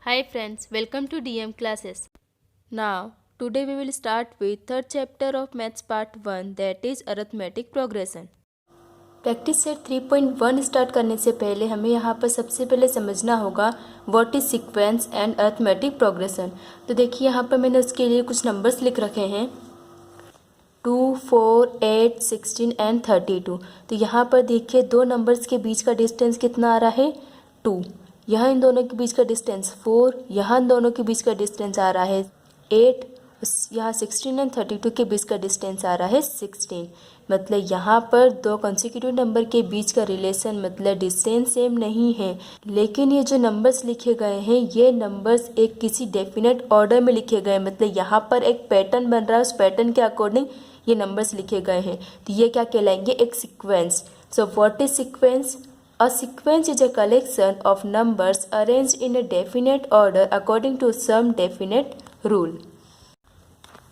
Hi friends, welcome to DM classes. Now, today we will start with third chapter of Maths Part 1, that is Arithmetic Progression. Practice set 3.1 start करने से पहले हमें यहाँ पर सबसे पहले समझना होगा what is sequence and arithmetic progression. तो देखिए यहाँ पर मैंने उसके लिए कुछ नंबर्स लिख रखे हैं 2, 4, 8, 16 एंड 32। तो यहाँ पर देखिए दो नंबर्स के बीच का डिस्टेंस कितना आ रहा है 2। यहाँ इन दोनों के बीच का डिस्टेंस 4, यहाँ इन दोनों के बीच का डिस्टेंस आ रहा है 8, यहाँ 16 एंड 32 के बीच का डिस्टेंस आ रहा है 16। मतलब यहाँ पर दो कॉन्सिक्यूटिव नंबर के बीच का रिलेशन मतलब डिस्टेंस सेम नहीं है, लेकिन ये जो नंबर्स लिखे गए हैं ये नंबर्स एक किसी डेफिनेट ऑर्डर में लिखे गए हैं। मतलब यहाँ पर एक पैटर्न बन रहा है, उस पैटर्न के अकॉर्डिंग ये नंबर्स लिखे गए हैं। तो ये क्या कहलाएंगे, एक sequence. So what is sequence? A sequence is a collection of numbers arranged in a definite order according to some definite rule.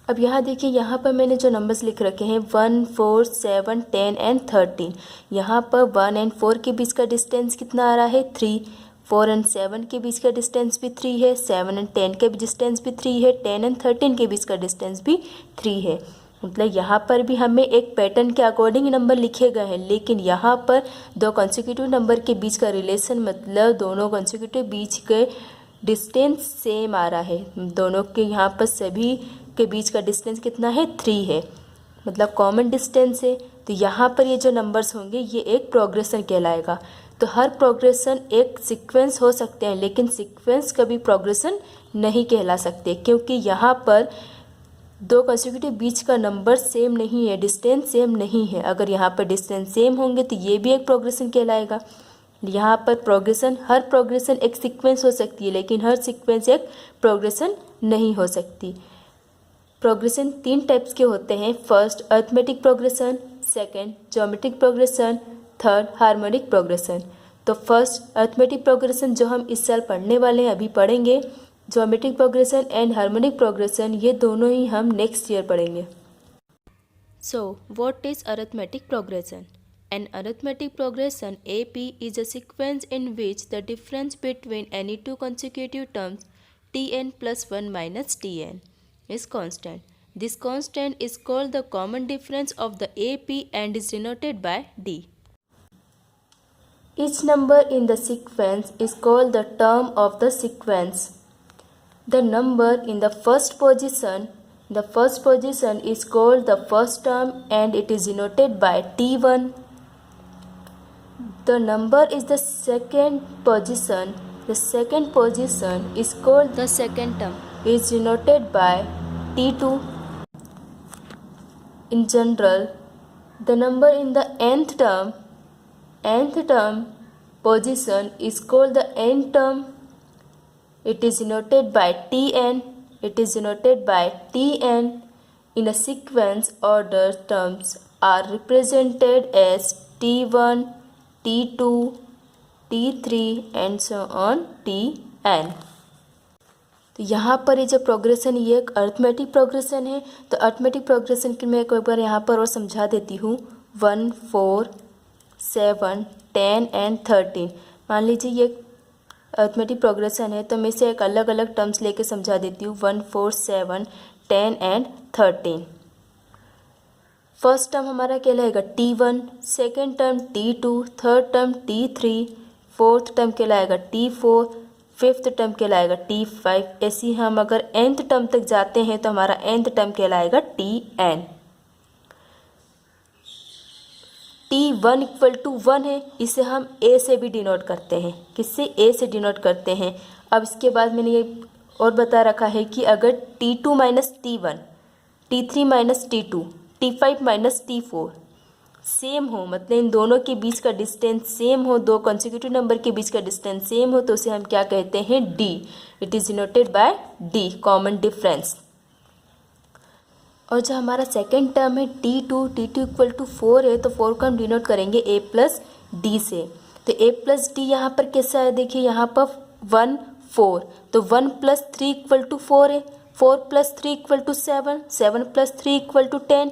अब यहाँ देखिए, यहाँ पर मैंने जो नंबर्स लिख रखे हैं 1, 4, 7, 10 एंड 13। यहाँ पर 1 एंड 4 के बीच का डिस्टेंस कितना आ रहा है 3, 4 एंड 7 के बीच का डिस्टेंस भी 3 है, 7 एंड 10 के डिस्टेंस भी 3 है, 10 एंड 13 के बीच का डिस्टेंस भी 3 है। मतलब यहाँ पर भी हमें एक पैटर्न के अकॉर्डिंग नंबर लिखे गए हैं, लेकिन यहाँ पर दो कॉन्सिक्यूटिव नंबर के बीच का रिलेशन मतलब दोनों कॉन्सिक्यूटिव बीच के डिस्टेंस सेम आ रहा है। दोनों के यहाँ पर सभी के बीच का डिस्टेंस कितना है 3 है, मतलब कॉमन डिस्टेंस है। तो यहाँ पर ये जो नंबर्स होंगे ये एक प्रोग्रेशन कहलाएगा। तो हर प्रोग्रेशन एक सीक्वेंस हो सकते हैं, लेकिन सीक्वेंस कभी प्रोग्रेशन नहीं कहला सकते, क्योंकि यहाँ पर दो कॉन्सिक्यूटिव बीच का नंबर सेम नहीं है, डिस्टेंस सेम नहीं है। अगर यहाँ पर डिस्टेंस सेम होंगे तो ये भी एक प्रोग्रेशन कहलाएगा। यहाँ पर प्रोग्रेशन, हर प्रोग्रेशन एक सीक्वेंस हो सकती है, लेकिन हर सीक्वेंस एक प्रोग्रेशन नहीं हो सकती। प्रोग्रेशन 3 टाइप्स के होते हैं। First arithmetic progression, second geometric progression, third harmonic progression. तो फर्स्ट अरिथमेटिक प्रोग्रेशन जो हम इस साल पढ़ने वाले हैं, अभी पढ़ेंगे। Geometric progression and harmonic progression ये दोनों ही हम नेक्स्ट ईयर पढ़ेंगे। So what is arithmetic progression? An arithmetic progression AP is a sequence in which the difference between any two consecutive terms tn plus 1 minus tn is constant. This constant is called the common difference of the AP and is denoted by D. Each number in the sequence is called the term of the sequence. The number in the first position is called the first term and it is denoted by T1. The number is the second position. The second position is called the second term, is denoted by T2. In general, the number in the nth term position is called the nth term. It is denoted by Tn. It is denoted by Tn. In a sequence, order terms are represented as T1, T2, T3 and so on Tn. तो यहाँ पर ये जो progression ये एक arithmetic progression है। तो arithmetic progression की मैं एक बार यहाँ पर और समझा देती हूँ। 1, 4, 7, 10 एंड 13। मान लीजिए ये अरिथमेटिक प्रोग्रेशन है, तो मैं इसे एक अलग अलग टर्म्स लेके समझा देती हूँ। 1, 4, 7, 10 एंड 13। फर्स्ट टर्म हमारा कहलाएगा T1, second term T2, third term T3, fourth term कहलाएगा T4, फिफ्थ टर्म कहलाएगा T5। ऐसे ही हम अगर nth टर्म तक जाते हैं तो हमारा nth टर्म कहलाएगा Tn। T1 इक्वल टू 1 है, इसे हम A से भी डिनोट करते हैं। किससे? A से डिनोट करते हैं। अब इसके बाद मैंने ये और बता रखा है कि अगर T2 minus T1, T3 minus T2, T5 minus T4 same हो, मतलब इन दोनों के बीच का डिस्टेंस सेम हो, दो कॉन्सिक्यूटिव नंबर के बीच का डिस्टेंस सेम हो, तो उसे हम क्या कहते हैं? D. It is denoted by D, common difference. और जो हमारा सेकेंड टर्म है T2 इक्वल टू 4 है, तो 4 को हम डिनोट करेंगे A प्लस D से। तो A प्लस D यहाँ पर कैसा है? देखिए यहाँ पर 1, 4, तो 1 प्लस 3 इक्वल टू 4 है, 4 plus 3 equal to 7, 7 plus 3 equal to 10,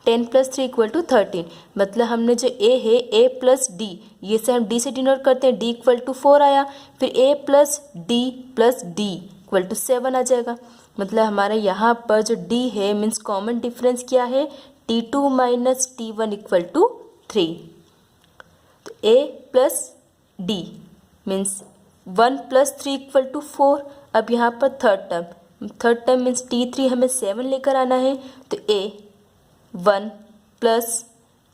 10 + 3 = 13। मतलब हमने जो a है a + d, ये से हम d से डिनोट करते हैं, d = 4 आया। फिर a + d + d = 7 आ जाएगा। मतलब हमारा यहाँ पर जो d है मीन्स कॉमन डिफरेंस क्या है, t2 - t1 = 3। तो a + d मीन्स 1 + 3 = 4। अब यहाँ पर थर्ड टर्म मीन्स t3 हमें 7 लेकर आना है। तो a 1 +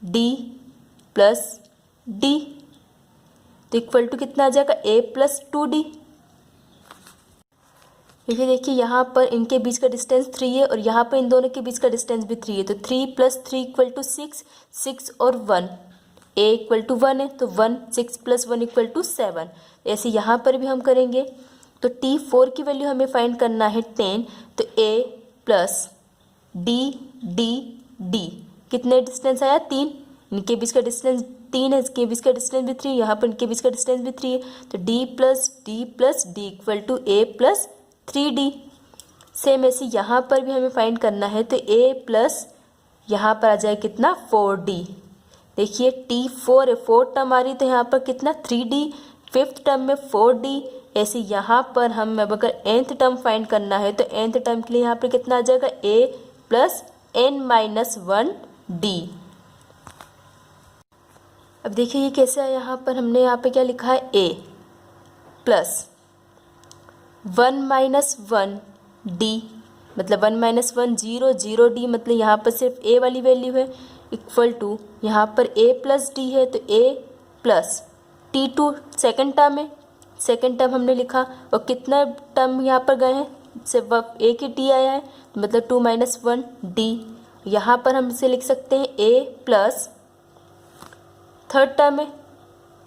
d + d तो इक्वल टू कितना आ जाएगा, a + 2d। क्योंकि देखिए यहाँ पर इनके बीच का डिस्टेंस 3 है और यहाँ पर इन दोनों के बीच का डिस्टेंस भी 3 है। तो 3 + 3 = 6, 6 और 1, a = 1 है तो 1, 6 + 1 = 7। ऐसे यहाँ पर भी हम करेंगे। तो t4 की वैल्यू हमें फाइंड करना है 10। तो a + d d d कितने डिस्टेंस आया, 3। इनके बीच का डिस्टेंस 3 है, इसके बीच का डिस्टेंस भी 3, यहाँ पर इनके बीच का डिस्टेंस भी 3 है। तो d + d + d = a + 3d। Same ऐसे यहाँ पर भी हमें फाइंड करना है। तो a प्लस यहाँ पर आ जाए कितना, 4d। देखिए t4 है, 4 टर्म आ रही तो यहाँ पर कितना 3d, फिफ्थ टर्म में 4d। ऐसे यहाँ पर हम अगर nth टर्म फाइंड करना है तो nth टर्म के लिए यहाँ पर कितना आ जाएगा, a + n - 1d। अब देखिए ये कैसे है, यहाँ पर हमने यहाँ पे क्या लिखा है, a + 1 - 1d मतलब 1 - 1 0, 0d मतलब यहाँ पर सिर्फ a वाली वैल्यू है, इक्वल टू यहाँ पर a + d है। तो a + t2 सेकेंड टर्म है, सेकेंड टर्म हमने लिखा। और कितना टर्म यहाँ पर गए हैं, सिर्फ a की t आया है मतलब 2 - 1d। यहाँ पर हम इसे लिख सकते हैं a + थर्ड टर्म है,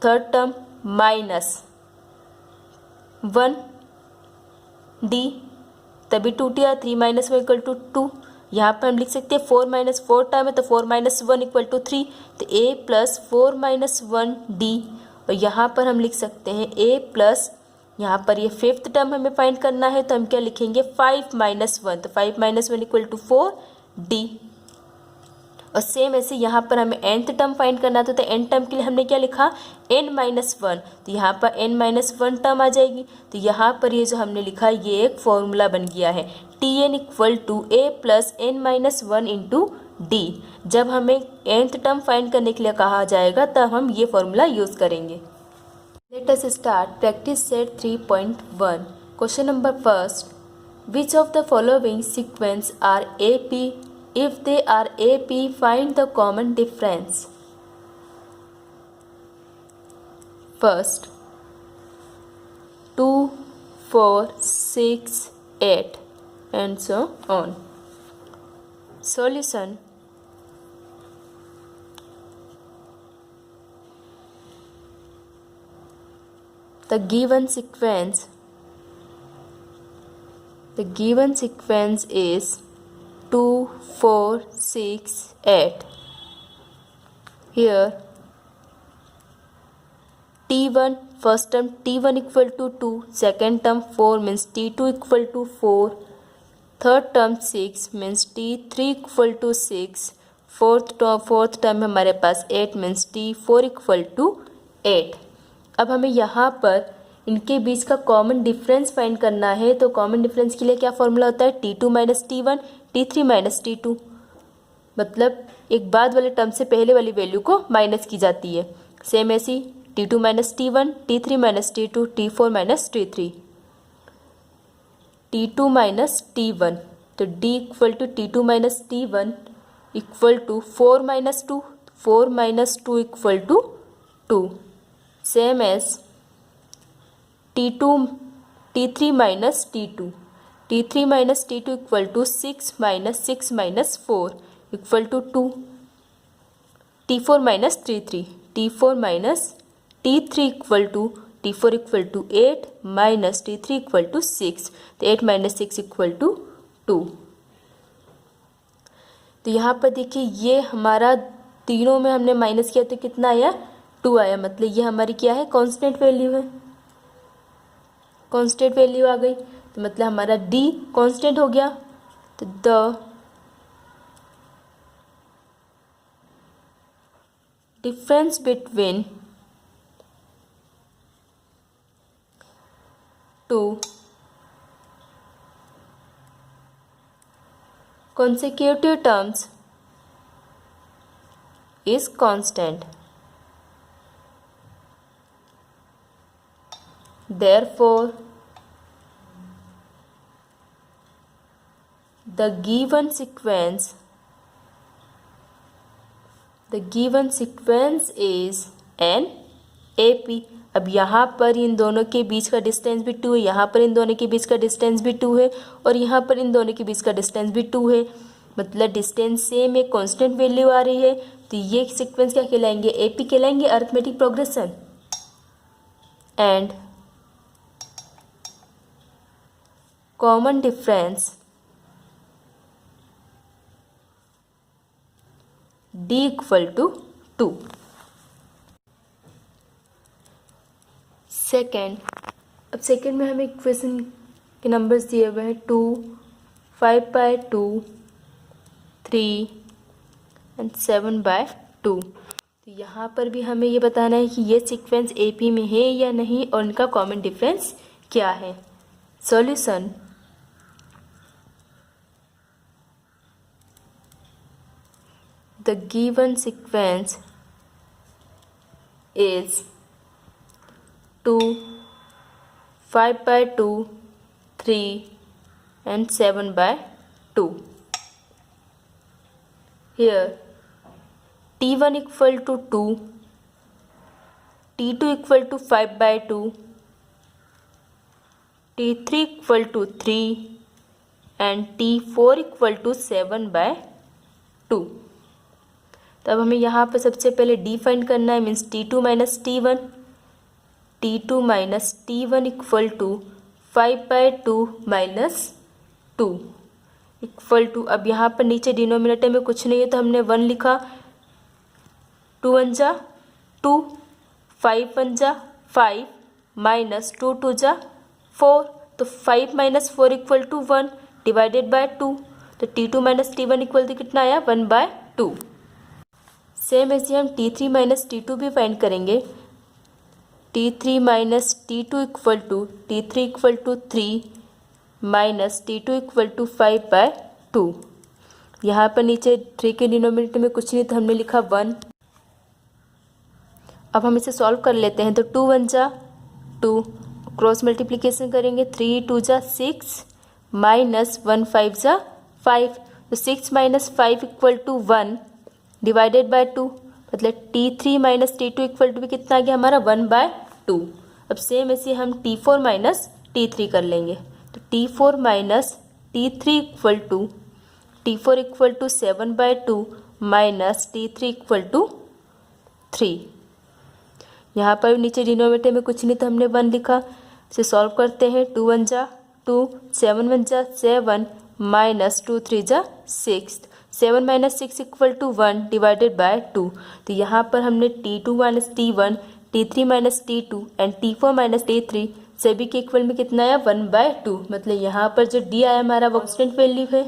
थर्ड टर्म -1d तभी 2t आया, 3 - 1 = 2। यहाँ पर हम लिख सकते हैं 4 - 4 टर्म है तो 4 - 1 = 3। तो a + 4 - 1d। और यहाँ पर हम लिख सकते हैं a + यहाँ पर ये फिफ्थ टर्म हमें फाइंड करना है तो हम क्या लिखेंगे, 5 - 1 तो 5 - 1 = 4d। और सेम ऐसे यहाँ पर हमें nth टर्म फाइंड करना था। तो n टर्म के लिए हमने क्या लिखा, n - 1 तो यहाँ पर n - 1 टर्म आ जाएगी। तो यहाँ पर ये जो हमने लिखा ये एक फॉर्मूला बन गया है, Tn = a + n - 1 × d। जब हमें nth टर्म फाइंड करने के लिए कहा जाएगा तब हम ये फॉर्मूला यूज़ करेंगे। Let us start practice set 3.1। Question number first, which of the following sequence are AP? If they are AP, find the common difference. First, 2, 4, 6, 8 and so on. Solution. The given sequence is 2, 4, 6, 8. Here T1 first term T1 = 2, second term 4 means T2 = 4, third term 6 means T3 = 6, fourth term में हमारे पास 8 means T4 = 8। अब हमें यहाँ पर इनके बीच का common difference find करना है। तो कॉमन डिफरेंस के लिए क्या फॉर्मूला होता है, T2 - T1, T3 - T2 मतलब एक बाद वाले टर्म से पहले वाली वैल्यू को माइनस की जाती है। सेम ऐसी T2 - T1, T3 - T2, T4 - T3। T2 - T1 तो D = T2 - T1 = 4 - 2, 4 - 2 = 2। Same as T3 - T2, T3 - T2 = 6 - 6 - 4 = 2। T4 - T3, T4 - T3 = T4 = 8 - T3 = 6 तो 8 - 6 = 2। तो यहाँ पर देखिए ये हमारा तीनों में हमने माइनस किया तो कितना आया, 2 आया। मतलब ये हमारी क्या है, कांस्टेंट वैल्यू है, कांस्टेंट वैल्यू आ गई। तो मतलब हमारा D कांस्टेंट हो गया। तो the difference between two consecutive terms is constant. Therefore, the given sequence is an AP. अब यहाँ पर इन दोनों के बीच का डिस्टेंस भी 2 है, यहाँ पर इन दोनों के बीच का डिस्टेंस भी 2 है और यहाँ पर इन दोनों के बीच का डिस्टेंस भी 2 है, मतलब डिस्टेंस सेम है, कांस्टेंट वैल्यू आ रही है, तो ये सीक्वेंस क्या कहलाएंगे? AP कहलाएंगे, arithmetic progression. And common difference D equal to 2. Second, अब सेकेंड में हमें इक्वेशन के नंबर्स दिए हुए हैं 2, 5/2, 3 एंड 7/2. तो यहाँ पर भी हमें ये बताना है कि ये सीक्वेंस AP में है या नहीं और इनका कॉमन डिफरेंस क्या है. Solution. The given sequence is 2, 5/2, 3 and 7/2. Here T1 equal to 2, T2 equal to 5/2, T3 equal to 3 and T4 equal to 7/2. तब हमें यहाँ पर सबसे पहले D फाइंड करना है, means T2 minus T1. T2 minus T1 equal to 5/2 minus 2 equal to, अब यहाँ पर नीचे डिनोमिनेटर में कुछ नहीं है तो हमने 1 लिखा, 2 1 जा 2, 5 1 जा 5 माइनस 2 2 जा 4, तो 5 minus 4 equal to 1 divided by 2, तो T2 minus T1 equal to कितना आया? 1/2. सेम ऐसे हम T3 माइनस T2 भी फाइंड करेंगे. T3 minus T2 equal to 3 minus T2 equal to 5/2. यहाँ पर नीचे 3 के डिनोमिनेटर में कुछ नहीं तो हमने लिखा 1. अब हम इसे सॉल्व कर लेते हैं, तो 2 1 जा 2, क्रॉस मल्टीप्लिकेशन करेंगे, 3 2 जा 6 माइनस 1 5 जा 5, तो 6 minus 5 equal to 1 divided by 2, मतलब T3 minus T2 equal to भी कितना आ गया हमारा? 1/2. अब सेम ऐसे हम T4 माइनस T3 कर लेंगे, तो T4 minus T3 equal to 7/2 minus T3 equal to 3. यहाँ पर नीचे डिनोमिनेटर में कुछ नहीं तो हमने 1 लिखा, इसे सॉल्व करते हैं. 2 1 जा 2, 7 1 जा 7 माइनस 2 3 जा 6, 7 minus 6 equal to 1 divided by 2. तो यहाँ पर हमने T2 minus T1, T3 minus T2 and T4 minus T3 सभी के इक्वल में कितना आया? 1/2. मतलब यहाँ पर जो D आया हमारा वो कांस्टेंट वैल्यू है.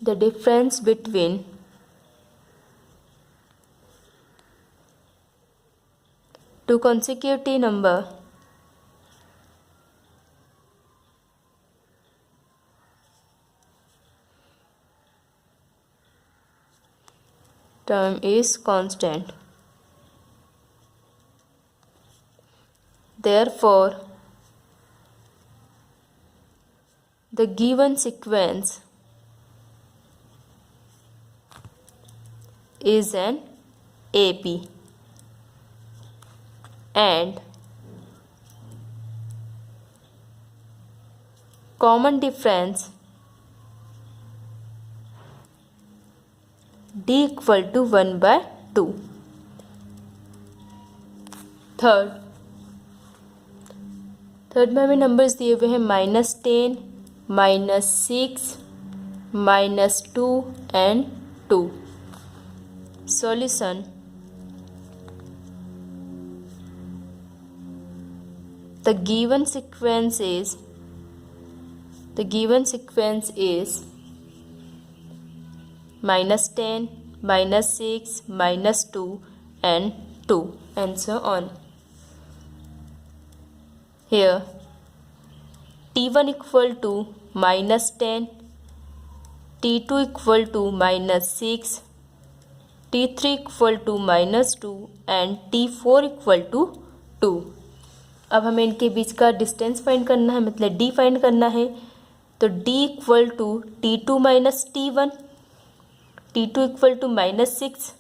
The difference between two consecutive number term is constant. Therefore, the given sequence is an AP and common difference D equal to 1/2. Third में हमें नंबर्स दिए हुए हैं -10, -6, -2 and 2. Solution. The given sequence is The given sequence is -10, -6, -2 and 2 and so on. Here T1 equal to -10, T2 equal to -6, T3 equal to -2 and T4 equal to 2. अब हमें इनके बीच का distance find करना है, मतलब D फाइंड करना है. तो D equal to T2 minus T1, T2 equal to -6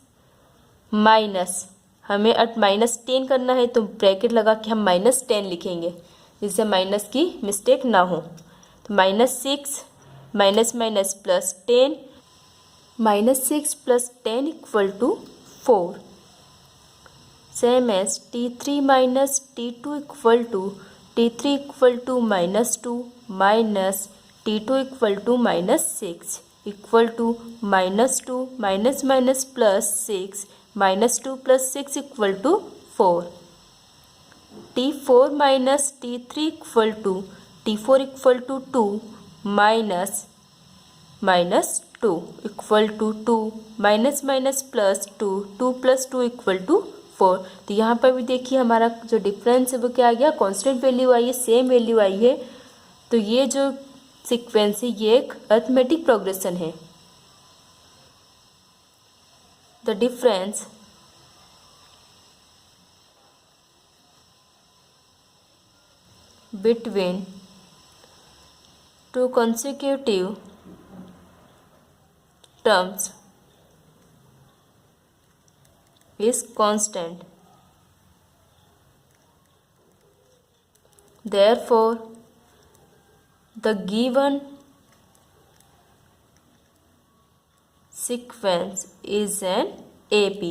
minus हमें -10 करना है, तो ब्रैकेट लगा के हम -10 लिखेंगे जिससे माइनस की मिस्टेक ना हो. तो -6 माइनस माइनस प्लस 10, -6 प्लस 10 equal to 4. Same as T3 minus T2 equal to T3 equal to -2 minus T2 equal to -6 equal to -2 minus minus plus 6 -2 plus 6 equal to 4. T4 minus T3 equal to T4 equal to 2 minus minus 2 equal to 2 minus minus plus 2 2 plus 2 equal to 4. तो यहाँ पर भी देखिए हमारा जो difference है वो क्या आ गया, कांस्टेंट वैल्यू आई है, सेम वैल्यू आई है. तो ये जो सीक्वेंस है ये एक अरिथमेटिक प्रोग्रेशन है. The difference between two consecutive terms is constant. Therefore, the given sequence is an AP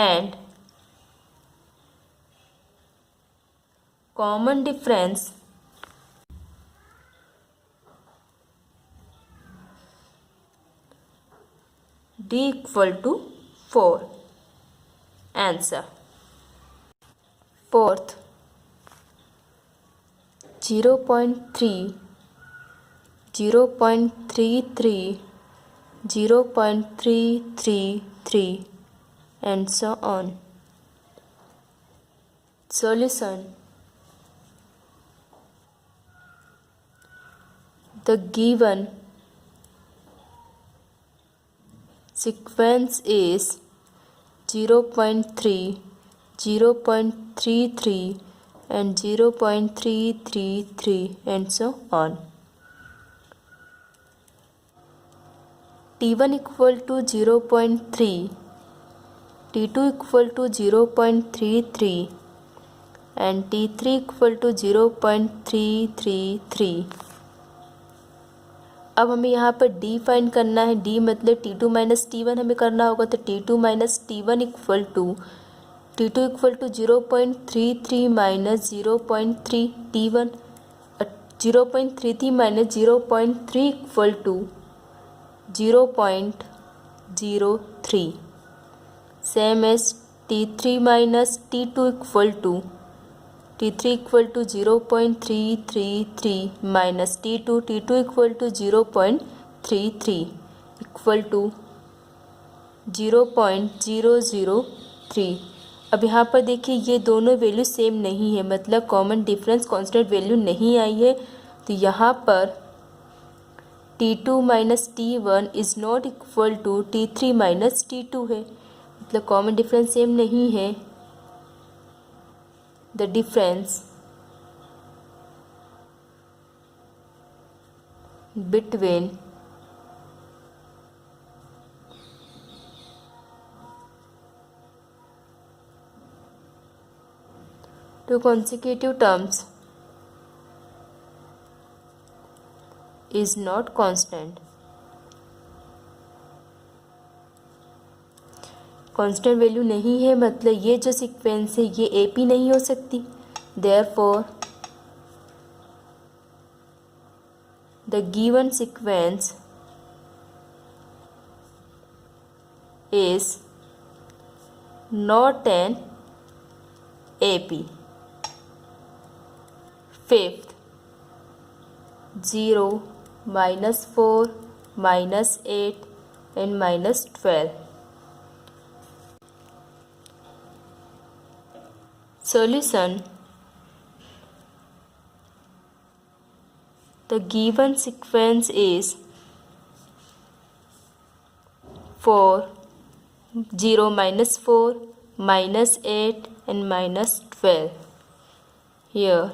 and common difference D equal to 4. Answer. Fourth, 0.3, 0.33, 0.333 and so on. Solution. The given sequence is 0.3, 0.33 and 0.333 and so on. T1 equal to 0.3, T2 equal to 0.33 and T3 equal to 0.333. अब हमें यहाँ पर D find करना है. D मतलब T2 minus T1 हमें करना होगा. तो T2 minus T1 equal to T2 equal to 0.33 minus 0.3 T1, 0.33 minus 0.3 equal to 0.03. Same as T3 minus T2 equal to T3 equal to 0.333 minus T2 equal to 0.33 equal to 0.003. अब यहाँ पर देखिए ये दोनों वैल्यू सेम नहीं है, मतलब common difference constant value नहीं आई है. तो यहाँ पर T2 minus T1 is not equal to T3 minus T2 है, मतलब कॉमन डिफरेंस सेम नहीं है. The difference between two consecutive terms is not constant. Constant value नहीं है, मतलब ये जो सीक्वेंस है ये AP नहीं हो सकती. Therefore the given sequence is not an AP. fifth. 0, -4, -8 and -12. Solution. The given sequence is 4, 0, -4, -8 and -12. Here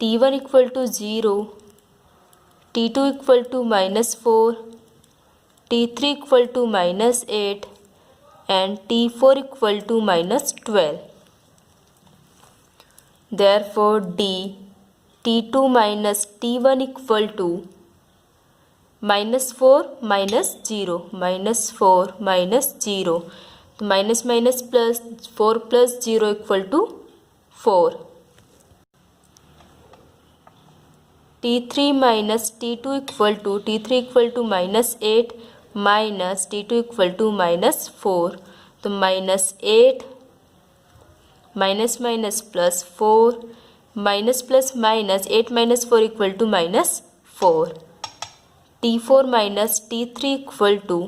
T1 equal to 0, T2 equal to -4, T3 equal to -8 and T4 equal to -12. Therefore D T2 minus T1 equal to -4 -0, -4 -0. तो minus minus plus 4 plus 0 equal to 4. T3 minus T2 equal to -8 minus T2 equal to -4. तो -8 minus minus plus 4 minus plus minus 8 minus 4 equal to -4. T4 minus T3 equal to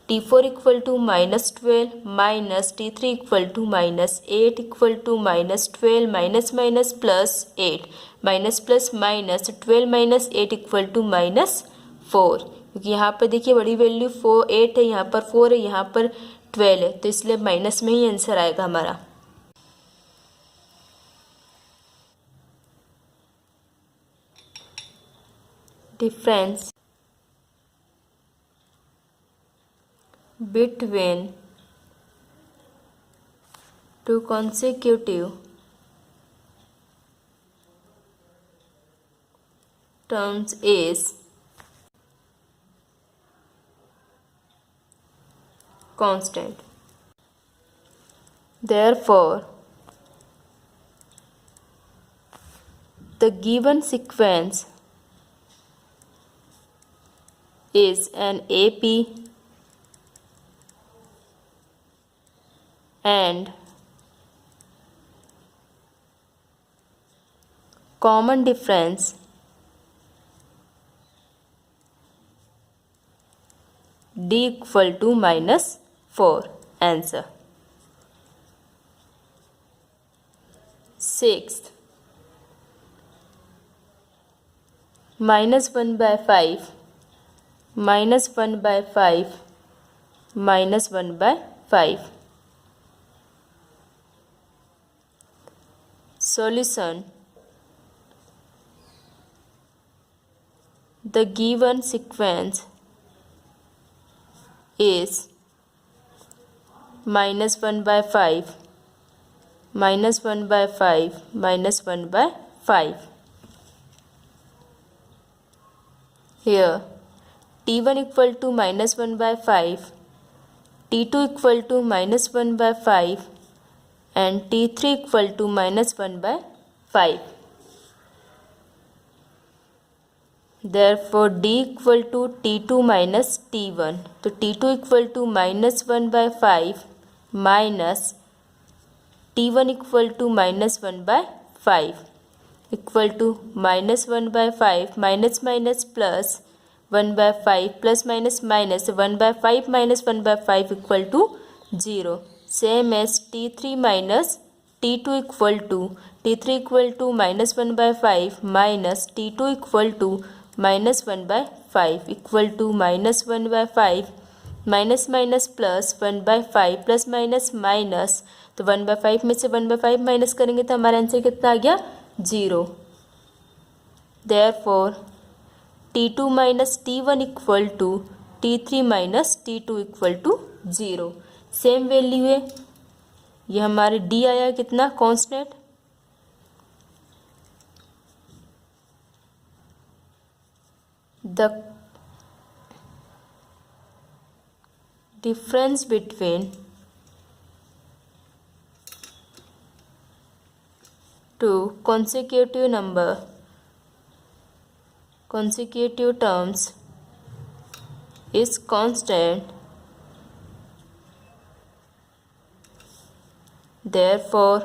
-12 minus T3 equal to -8 equal to -12 minus minus plus 8 minus plus minus 12 minus 8 equal to -4. क्योंकि यहाँ पर देखिए बड़ी value 8 है, यहाँ पर 4 है, यहाँ पर 12 है, तो इसलिए माइनस में ही आंसर आएगा हमारा. Difference between two consecutive terms is constant. Therefore, the given sequence is an AP and common difference D equal to -4. Answer. Sixth, -1/5 -1/5 -1/5. Solution. The given sequence is -1/5 -1/5 -1/5. Here T1 equal to -1/5, T2 equal to -1/5 and T3 equal to -1/5. Therefore D equal to T2 minus T1. तो T2 equal to -1/5 minus T1 equal to -1/5 equal to -1/5 minus minus plus 1/5 plus minus minus 1/5 minus 1/5 equal to 0. Same as T3 minus T2 equal to T3 equal to -1/5 minus T2 equal to -1/5 equal to -1/5 minus minus plus 1/5 plus minus minus. तो 1/5 में से 1/5 minus करेंगे तो हमारा answer कितना आ गया 0. Therefore T2 minus T1 equal to T3 minus T2 equal to 0. Same value है. ये हमारे D आया कितना constant. The difference between two consecutive terms is constant. Therefore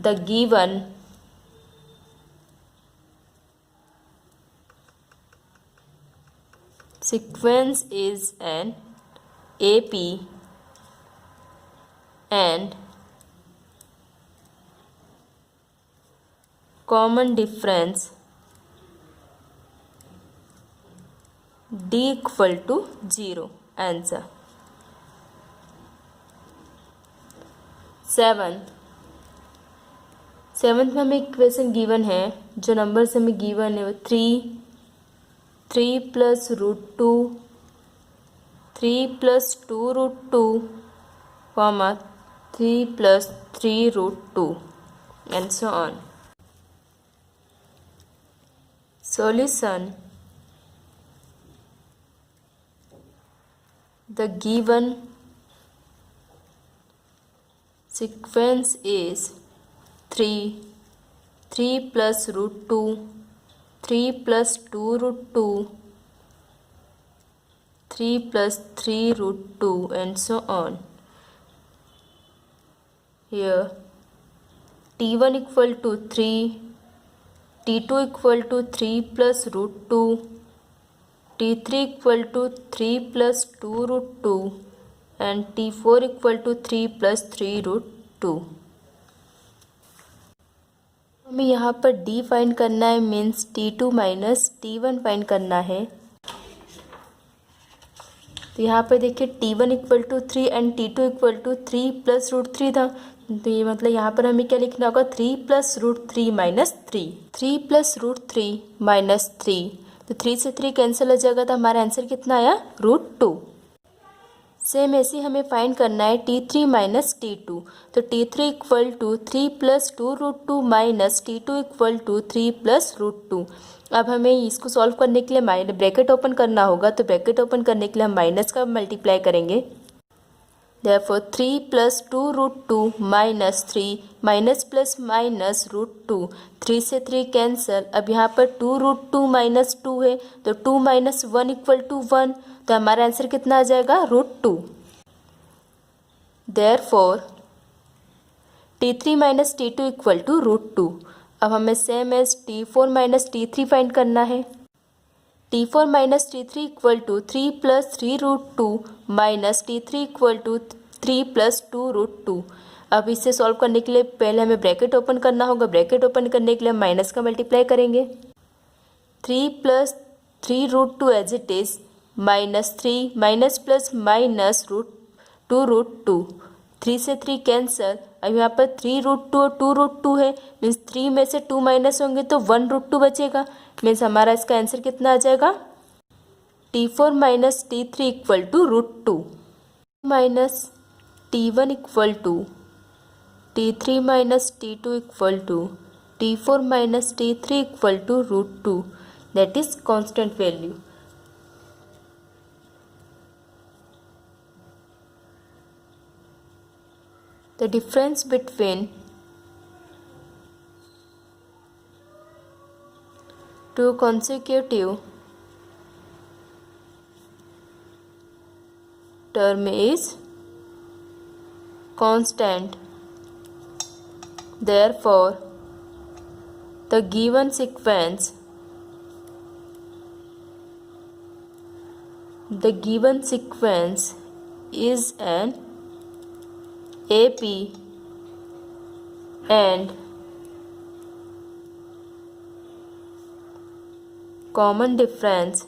the given sequence is an AP and common difference D equal to 0. Answer 7th में हमें equation given है, जो number से हमें गिवन है वो 3 plus root 2 3 plus 2 root 2 comma 3 plus 3 root 2 and so on. Solution. The given sequence is 3 plus root 2, 3 plus 2 root 2, 3 plus 3 root 2 and so on. Here T1 equal to 3, T2 equal to 3 plus root 2, T3 equal to 3 plus 2 root 2 and T4 equal to 3 plus 3 root 2. हमें यहाँ पर D find करना है, means T2 minus T1 find करना है. तो यहाँ पर देखिए T1 equal to 3 and T2 equal to 3 plus root 3 था. तो ये मतलब यहाँ पर हमें क्या लिखना होगा, 3 plus root 3 minus 3 plus root 3 minus 3. तो 3 से 3 कैंसिल हो जाएगा, तो हमारा आंसर कितना आया, रूट 2. सेम ऐसे हमें फाइंड करना है T3 माइनस T2. तो T3 equal to 3 plus 2 root 2 minus T2 equal to 3 plus root 2. अब हमें इसको सॉल्व करने के लिए ब्रैकेट ओपन करना होगा. तो ब्रैकेट ओपन करने के लिए हम माइनस का मल्टीप्लाई करेंगे. Therefore 3 plus 2 root 2 minus 3 minus plus minus root 2. 3 से 3 कैंसल. अब यहाँ पर 2 रूट 2 माइनस 2 है, तो 2 माइनस 1 इक्वल टू 1. तो हमारा आंसर कितना आ जाएगा, root 2. Therefore T3 minus T2 equal to root 2. अब हमें same as T4 minus T3 find करना है. T4 minus T3 equal to 3 plus 3 root 2 minus T3 equal to 3 plus 2 root 2. अब इसे सॉल्व करने के लिए पहले हमें ब्रैकेट ओपन करना होगा. ब्रैकेट ओपन करने के लिए हम माइनस का मल्टीप्लाई करेंगे. 3 plus 3 root 2 as it is minus 3 minus plus minus root 2 root 2. 3 से 3 कैंसल. अब यहाँ पर 3 रूट 2 और 2 रूट 2 है, मीन्स 3 में से 2 माइनस होंगे तो 1 रूट 2 बचेगा. मीन्स हमारा इसका आंसर कितना आ जाएगा, T4 minus T3 equal to root 2 minus T1 equal to T3 minus T2 equal to T4 minus T3 equal to root 2. That is constant value. The difference between two consecutive term is constant. Therefore, the given sequence is an AP and common difference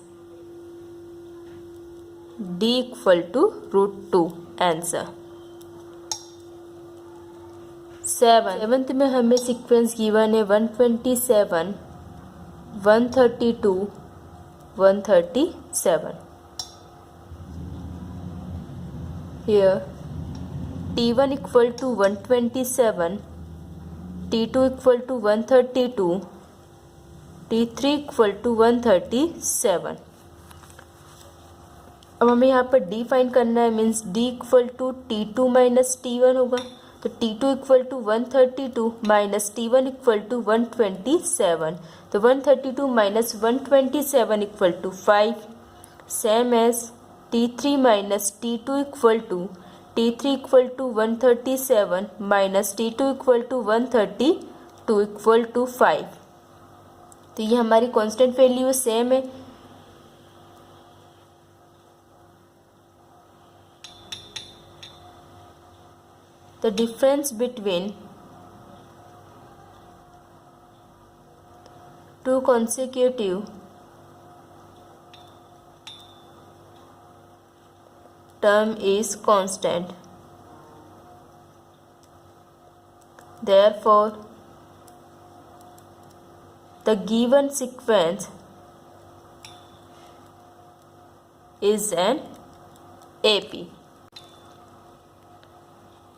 D equal to root 2. Answer 7th में हमें sequence given है 127 132 137. Here T1 equal to 127, T2 equal to 132, T3 equal to 137. अब हमें यहाँ पर D find करना है, means D equal to T2 minus T1 होगा. तो T2 equal to 132 minus T1 equal to 127. तो 132 minus 127 equal to 5. Same as T3 minus T2 equal to T3 equal to 137 minus T2 equal to 132 equal to 5। तो ये हमारी constant value same है। The difference between two consecutive term is constant. Therefore, the given sequence is an AP,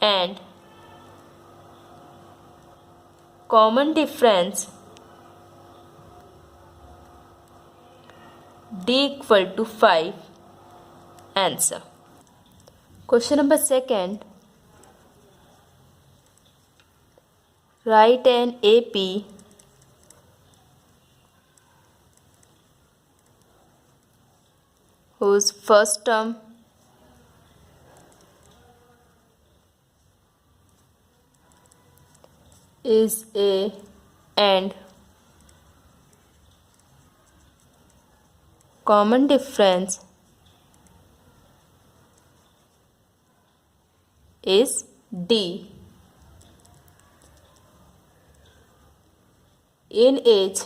and common difference D equal to 5 answer. Question number 2. Write an AP whose first term is A and common difference is D in each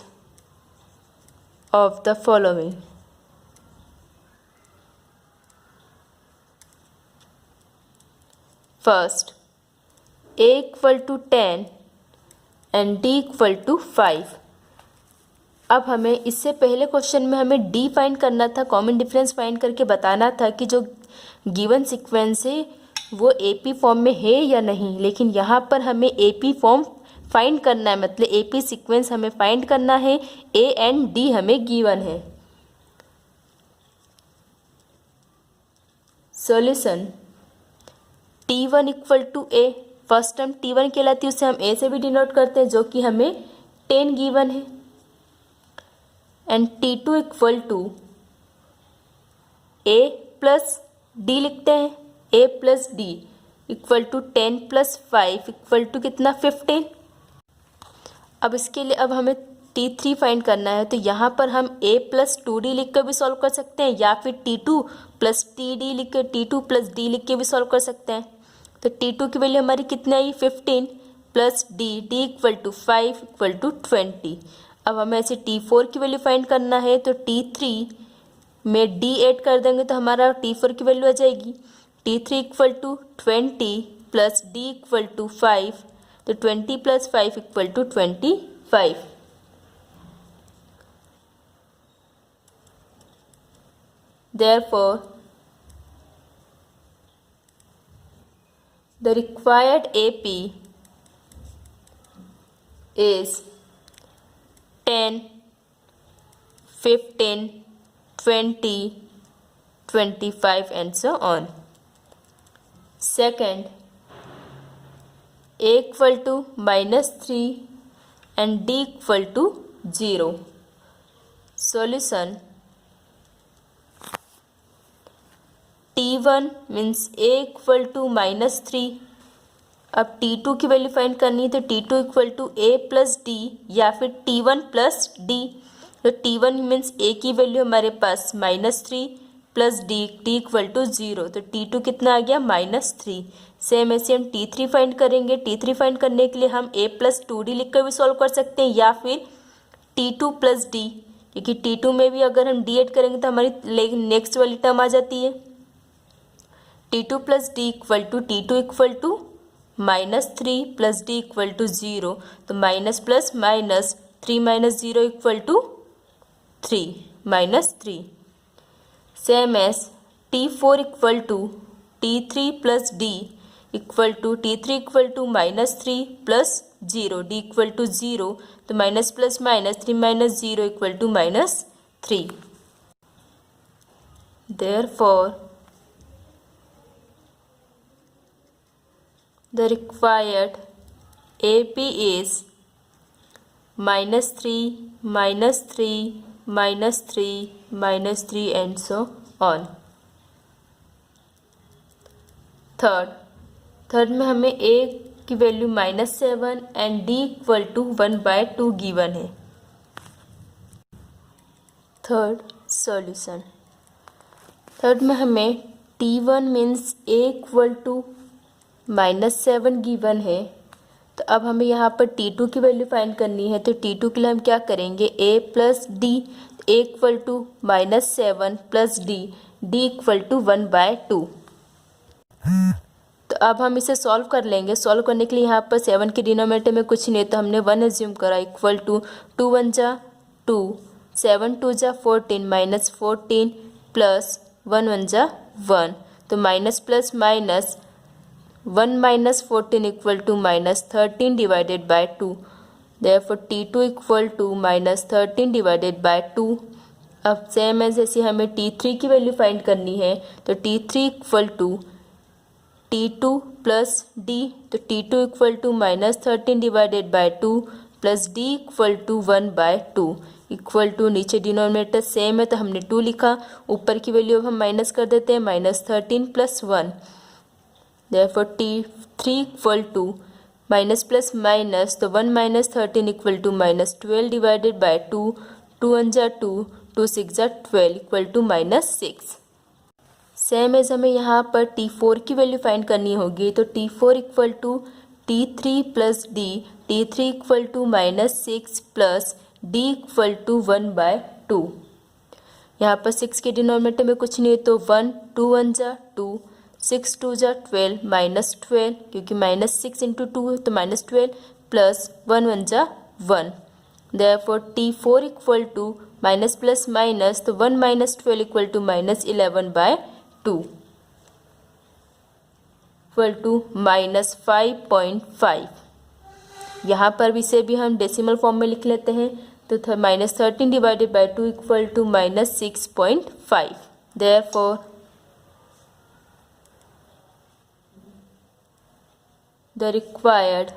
of the following. First, A equal to 10 and D equal to 5। अब हमें इससे पहले question में हमें D find करना था, common difference find करके बताना था कि जो गिवन सीक्वेंस है वो एपी फॉर्म में है या नहीं। लेकिन यहाँ पर हमें एपी फॉर्म फाइंड करना है, मतलब एपी सीक्वेंस हमें फाइंड करना है। ए एंड डी हमें गिवन है। Solution T1 equal to A, first term T1 कहलाती है, उसे हम ए से भी डिनोट करते हैं, जो कि हमें 10 गिवन है। And T2 equal to A plus D लिखते हैं। A plus D equal to 10 plus 5 equal to कितना 15। अब इसके लिए अब हमें T3 फाइंड करना है, तो यहाँ पर हम a प्लस 2d लिख कर भी सॉल्व कर सकते हैं, या फिर T2 प्लस TD लिख कर T2 प्लस D लिख के भी सॉल्व कर सकते हैं। तो T2 की वैल्यू हमारी कितनी आई 15 plus D equal to 5 equal to 20। अब हमें ऐसे T4 की वैल्यू फाइंड करना है, तो T3 में D ऐड कर देंगे तो हमारा T4 की वैल्यू आ जाएगी T3 equal to 20 plus D equal to 5, तो 20 plus 5 equal to 25। Therefore, the required AP is 10, 15, 20, 25 and so on. Second, A equal to -3 and D equal to 0. Solution T1 means A equal to -3। अब T2 की value find करनी है, तो T2 equal to A plus D या फिर T1 plus D. तो T1 means A की value हमारे पास -3 प्लस डी इक्वल टू 0, तो T2 कितना आ गया -3। सेम ऐसे हम T3 फाइंड करेंगे। T3 फाइंड करने के लिए हम A प्लस 2D लिख कर भी सॉल्व कर सकते हैं, या फिर T2 प्लस डी, क्योंकि T2 में भी अगर हम डी ऐड करेंगे तो हमारी नेक्स्ट वाली टर्म आ जाती है T2 plus D equal to T2 equal to -3 plus D equal to 0, तो minus plus minus 3 minus 0 equal to 3 -3। Same as T4 equal to T3 plus D equal to T3 equal to -3 plus 0 D equal to 0, तो minus plus minus 3 minus 0 equal to -3। Therefore, the required AP is -3, -3, -3, -3 and so on. Third में हमें a की वैल्यू -7 and d equal to 1/2 given है। Third solution, third में हमें t1 means a equal to -7 given है। तो अब हमें यहाँ पर t2 की वैल्यू फाइंड करनी है। तो t2 के लिए हम क्या करेंगे, a plus D, a equal to -7 प्लस d, d इक्वल टू 1/2। तो अब हम इसे सॉल्व कर लेंगे। सॉल्व करने के लिए यहाँ पर 7 के डिनोमिनेटर में कुछ नहीं है तो हमने 1 एज्यूम करा, इक्वल टू 2 1 जा 2, 7 2 जा 14 -14 प्लस 1 1 जा 1। तो minus plus minus 1 - 14 equal to -13 divided by 2। Therefore t2 equal to -13 divided by 2। अब सेम एज जैसे हमें t3 की वैल्यू फाइंड करनी है। तो t3 equal to t2 plus d, तो t2 equal to -13 divided by 2 plus d equal to 1/2 equal to, नीचे denominator same है तो हमने 2 लिखा, ऊपर की वैल्यू अब हम माइनस कर देते हैं, -13 plus 1। Therefore t3 equal to minus plus minus, तो 1 - 13 इक्वल टू -12 डिवाइडेड बाय 2, 2 1 जा 2, 2 6 जा 12 इक्वल टू -6। सेम एज हमें यहाँ पर t4 की वैल्यू फाइंड करनी होगी। तो t4 equal to t3 plus d, t3 equal to -6 plus d equal to 1/2। यहाँ पर 6 के डिनोमिनेटर में कुछ नहीं है तो 1, 2 1 जा 2, 6 2 जा 12 -12, क्योंकि -6 इंटू 2 तो -12 प्लस 1 1 जा 1। Therefore t4 equal to minus plus minus, तो 1 - 12 इक्वल टू -11/2 इक्वल टू -5.5। यहाँ पर इसे भी हम डेसिमल फॉर्म में लिख लेते हैं। तो -13 divided by 2 equal to -6.5। Therefore the required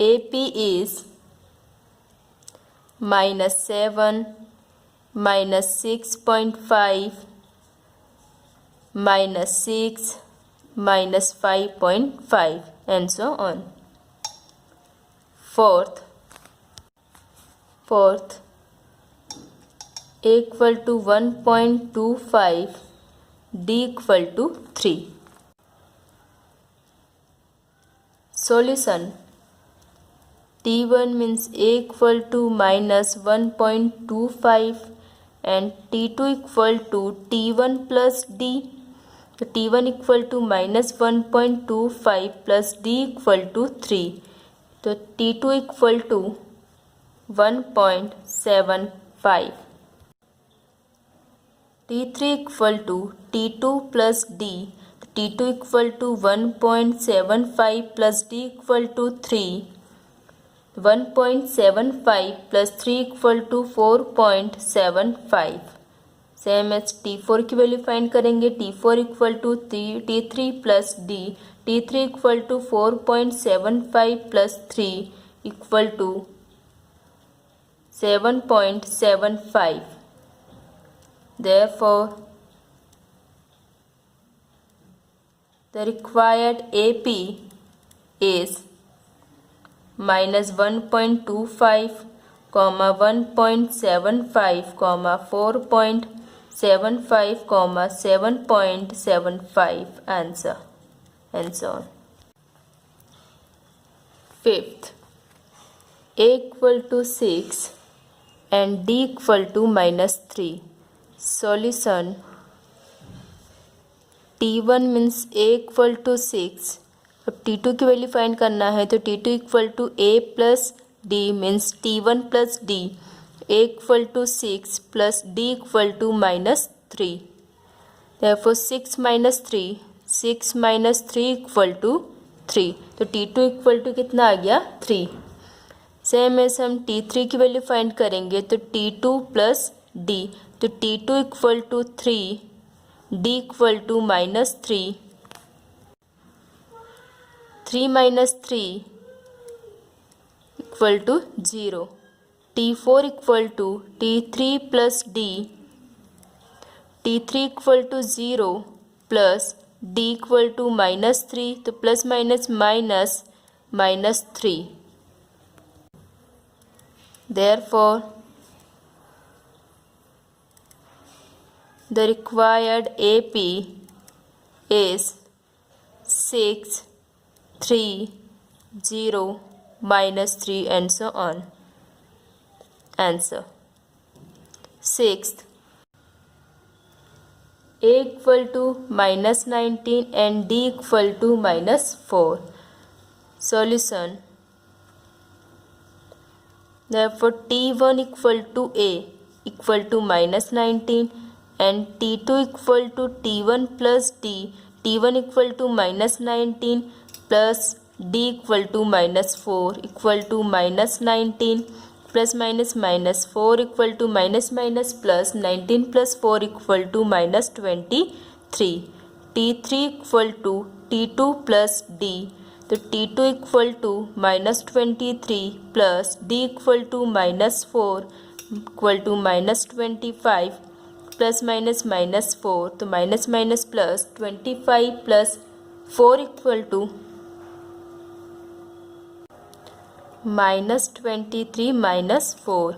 AP is -7, -6.5, -6, -5.5 and so on. Fourth, A equal to 1.25, D equal to 3. Solution, t1 means a equal to -1.25 and t2 equal to t1 plus d. So t1 equal to -1.25 plus d equal to 3. So t2 equal to 1.75. t3 equal to t2 plus d. t2 equal to 1.75 plus d equal to 3. 1.75 plus 3 equal to 4.75. Same as t4 की value find करेंगे। t4 equal to t3 plus d, t3 equal to 4.75 plus 3 equal to 7.75। Therefore the required AP is -1.25, 1.75, 4.75, 7.75 answer and so on. Fifth, A equal to 6 and D equal to -3. Solution, t1 means a equal to 6। अब t2 की value find करना है। तो t2 equal to a plus d means t1 plus d, a equal to 6 plus d equal to -3। therefore 6 - 3 equal to 3। तो t2 equal to कितना आ गया 3। Same as हम t3 की वैल्यू फाइंड करेंगे। तो t2 प्लस d, तो t2 equal to 3, d equal to -3, 3 - 3 equal to 0। t4 equal to t3 plus d, t3 equal to 0 plus d equal to -3, तो plus minus minus -3. Therefore, the required AP is 6, 3, 0, -3 and so on. Answer. Sixth, A equal to -19 and D equal to -4. Solution. Therefore, T1 equal to A equal to -19 and T2 equal to T1 plus D. T1 equal to -19 plus D equal to -4 equal to -19 plus -4 equal to minus plus 19 plus 4 equal to -23. T3 equal to T2 plus D. तो T2 equal to -23 plus D equal to -4 equal to -25 plus -4. तो minus plus 25 plus 4 equal to -23 minus 4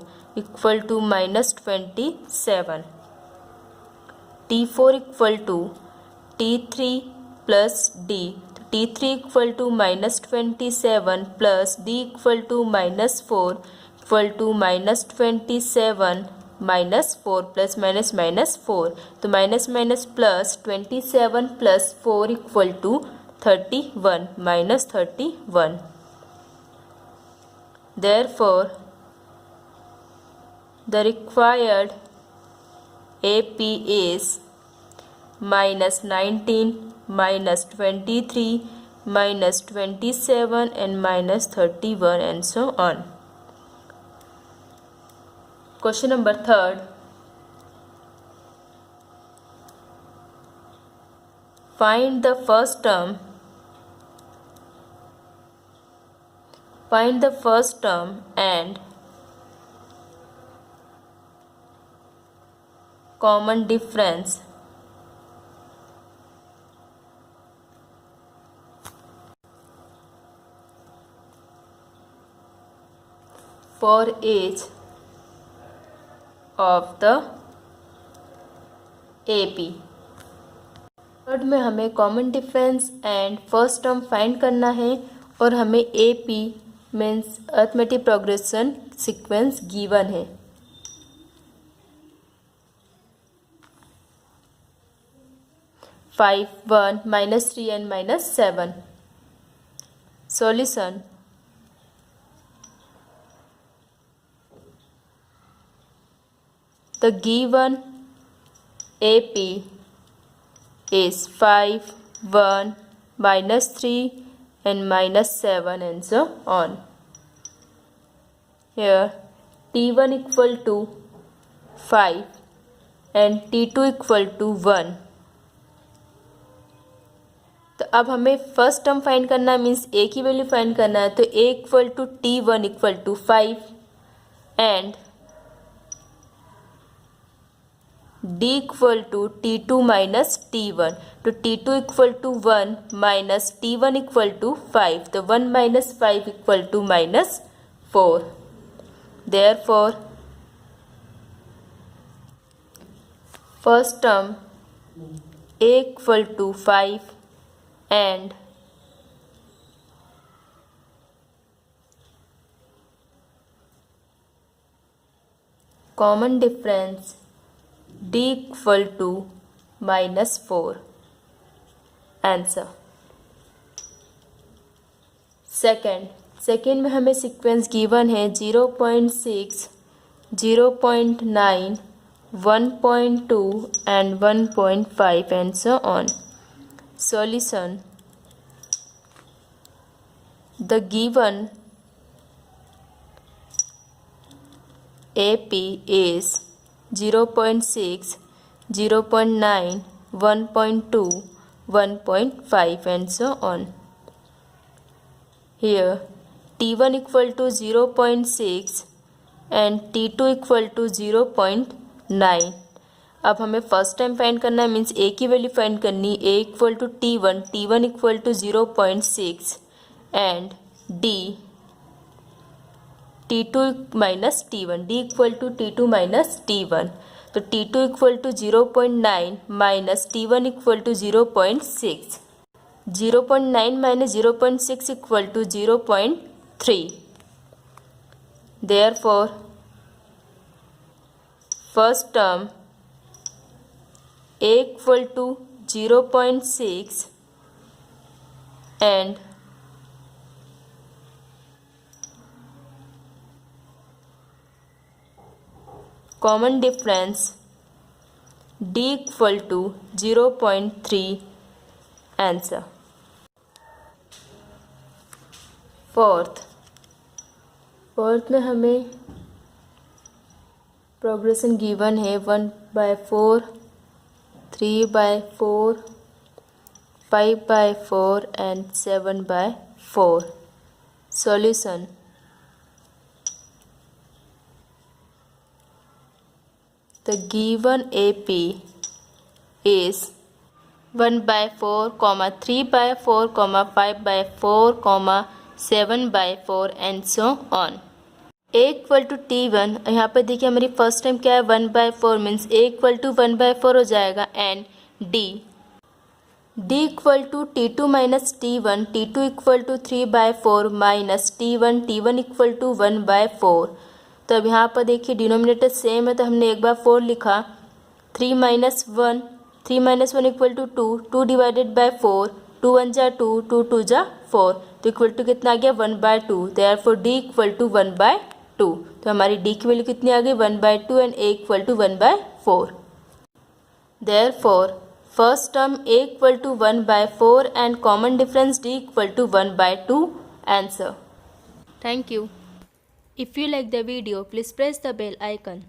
equal to -27. T4 equal to T3 plus D. T3 equal to -27 plus D equal to -4 equal to -27 minus 4 plus minus 4. तो minus plus 27 plus 4 equal to 31 -31. Therefore, the required AP is -19, -23, -27 and -31 and so on. Question number 3rd. Find the first term and common difference for each of the AP. Third में हमें common difference and first term find करना है और हमें AP means arithmetic progression sequence given है. -5, 1, -3 and -7. Solution. The given AP is 5, 1, -3 and -7 and so on. Here T1 equal to 5 and T2 equal to 1. तो अब हमें फर्स्ट टर्म फाइंड करना है, मीन्स ए की वैल्यू फाइंड करना है. तो A equal to T1 equal to 5 and D equal to T2 minus T1. तो T2 equal to 1 minus T1 equal to 5. तो 1 minus 5 equal to -4. Therefore first term A equal to 5 and common difference D equal to -4. Answer. Second में हमें sequence given है 0.6, 0.9, 1.2 and 1.5 and so on. Solution. The given AP is 0.6, 0.9, 1.2, 1.5 and so on. Here T1 equal to 0.6 and T2 equal to 0.9. अब हमें first time find करना है, means ए की value find करनी। A equal to T1, T1 equal to 0.6 and D T2 minus T1, D equal to T2 minus T1। तो T2 equal to 0.9 minus T1 equal to 0.6, 0.9 minus 0.6 equal to 0.3। Therefore, first term A equal to 0.6 and common difference D equal to 0.3 answer. Fourth में हमें progression given है 1/4, 3/4, 5/4 and 7/4। Solution the given AP is 1/4, 3/4, 5/4, 7/4 and so on. A equal to T1, यहाँ पर देखिए हमारी first time क्या है 1/4, means A equal to 1/4 हो जाएगा। And D equal to T2 minus T1, T2 equal to 3/4 minus T1, T1 equal to 1/4। तो अब यहाँ पर देखिए डिनोमिनेटर सेम है, तो हमने एक बार 4 लिखा। 3 minus 1 equal to 2, 2 divided by 4, 2 1 जा 2, 2 2 जा 4, तो इक्वल टू कितना आ गया 1/2। Therefore D equal to 1/2। तो हमारी D की वैल्यू कितनी आ गई 1/2 and A equal to 1/4। Therefore first term A equal to 1/4 and common difference D equal to 1/2 answer. Thank you. If you like the video, please press the bell icon.